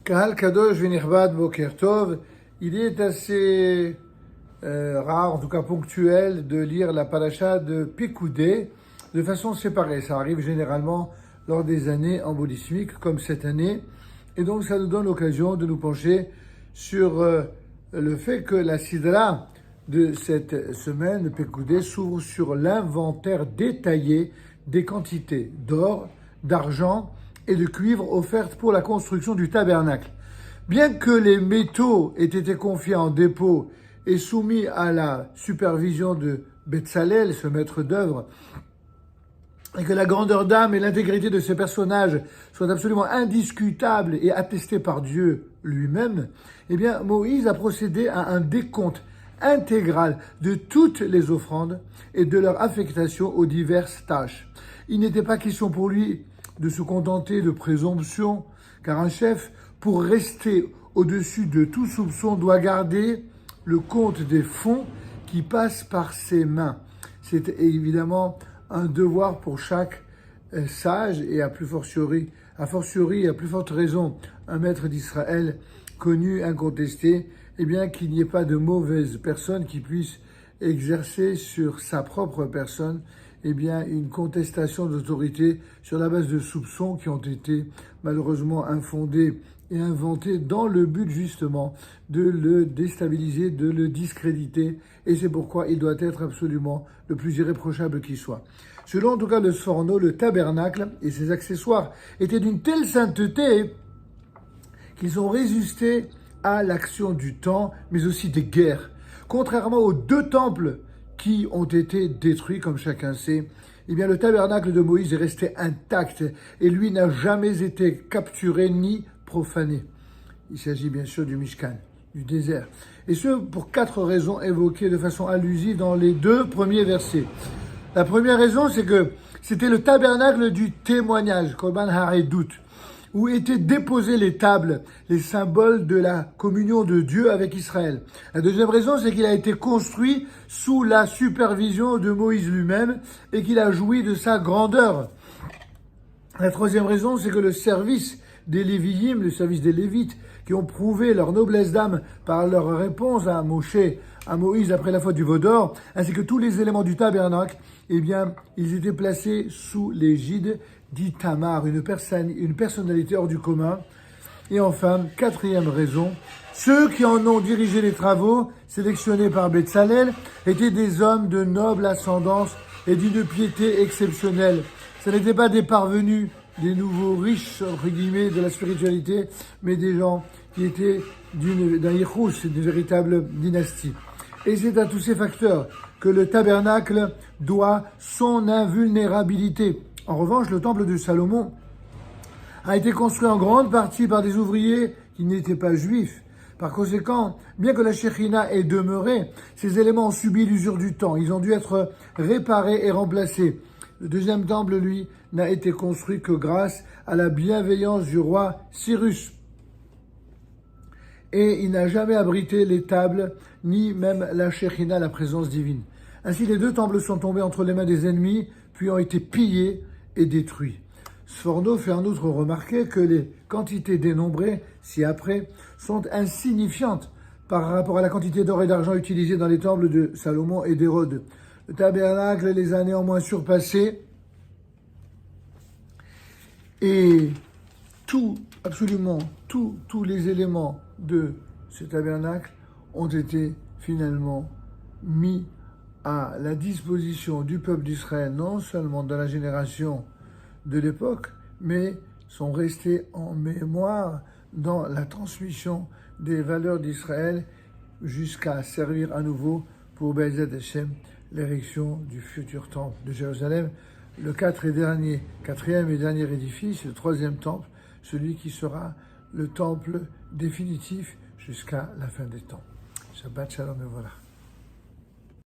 Kahal Kadosh Venichbad Boker Tov, il est assez rare, en tout cas ponctuel, de lire la paracha de Pekoudé de façon séparée. Ça arrive généralement lors des années embolismiques, comme cette année. Et donc ça nous donne l'occasion de nous pencher sur le fait que la sidra de cette semaine, Pekoudé, s'ouvre sur l'inventaire détaillé des quantités d'or, d'argent et de cuivre offertes pour la construction du tabernacle. Bien que les métaux aient été confiés en dépôt et soumis à la supervision de Betzalel, ce maître d'œuvre, et que la grandeur d'âme et l'intégrité de ces personnages soient absolument indiscutables et attestées par Dieu lui-même, eh bien, Moïse a procédé à un décompte intégral de toutes les offrandes et de leur affectation aux diverses tâches. Il n'était pas question pour lui de se contenter de présomption, car un chef, pour rester au-dessus de tout soupçon, doit garder le compte des fonds qui passent par ses mains. C'est évidemment un devoir pour chaque sage et à plus fortiori, à plus forte raison, un maître d'Israël connu, incontesté, eh bien qu'il n'y ait pas de mauvaise personne qui puisse exercer sur sa propre personne eh bien, une contestation d'autorité sur la base de soupçons qui ont été malheureusement infondés et inventés dans le but justement de le déstabiliser, de le discréditer. Et c'est pourquoi il doit être absolument le plus irréprochable qui soit. Selon en tout cas le Sforno, le tabernacle et ses accessoires étaient d'une telle sainteté qu'ils ont résisté à l'action du temps, mais aussi des guerres. Contrairement aux deux temples qui ont été détruits, comme chacun sait, eh bien le tabernacle de Moïse est resté intact et lui n'a jamais été capturé ni profané. Il s'agit bien sûr du Mishkan, du désert. Et ce, pour 4 raisons évoquées de façon allusive dans les 2 premiers versets. La première raison, c'est que c'était le tabernacle du témoignage, Korban Haredut, où étaient déposées les tables, les symboles de la communion de Dieu avec Israël. La deuxième raison, c'est qu'il a été construit sous la supervision de Moïse lui-même et qu'il a joui de sa grandeur. La troisième raison, c'est que le service des Lévi'im, le service des Lévites, qui ont prouvé leur noblesse d'âme par leur réponse à Moïse après la faute du veau d'or, ainsi que tous les éléments du tabernacle, eh bien, ils étaient placés sous l'égide d'Itamar, une personnalité hors du commun. Et enfin, 4e raison, ceux qui en ont dirigé les travaux, sélectionnés par Betzalel, étaient des hommes de noble ascendance et d'une piété exceptionnelle. Ce n'étaient pas des parvenus, des nouveaux riches, entre guillemets, de la spiritualité, mais des gens qui étaient d'un yichus, d'une véritable dynastie. Et c'est à tous ces facteurs que le tabernacle doit son invulnérabilité. En revanche, le temple de Salomon a été construit en grande partie par des ouvriers qui n'étaient pas juifs. Par conséquent, bien que la Shekhina ait demeuré, ces éléments ont subi l'usure du temps. Ils ont dû être réparés et remplacés. Le deuxième temple, lui, n'a été construit que grâce à la bienveillance du roi Cyrus. Et il n'a jamais abrité les tables, ni même la Shekhina, la présence divine. Ainsi, les 2 temples sont tombés entre les mains des ennemis, puis ont été pillés et détruits. Sforno fait en outre remarquer que les quantités dénombrées ci-après sont insignifiantes par rapport à la quantité d'or et d'argent utilisées dans les temples de Salomon et d'Hérode. Le tabernacle les a néanmoins surpassés et absolument tous les éléments de ce tabernacle ont été finalement mis à la disposition du peuple d'Israël, non seulement dans la génération de l'époque, mais sont restés en mémoire dans la transmission des valeurs d'Israël jusqu'à servir à nouveau pour Be'ezrat Hashem l'érection du futur temple de Jérusalem, le 4e et dernier édifice, le 3e temple, celui qui sera le temple définitif jusqu'à la fin des temps. Shabbat Shalom et voilà.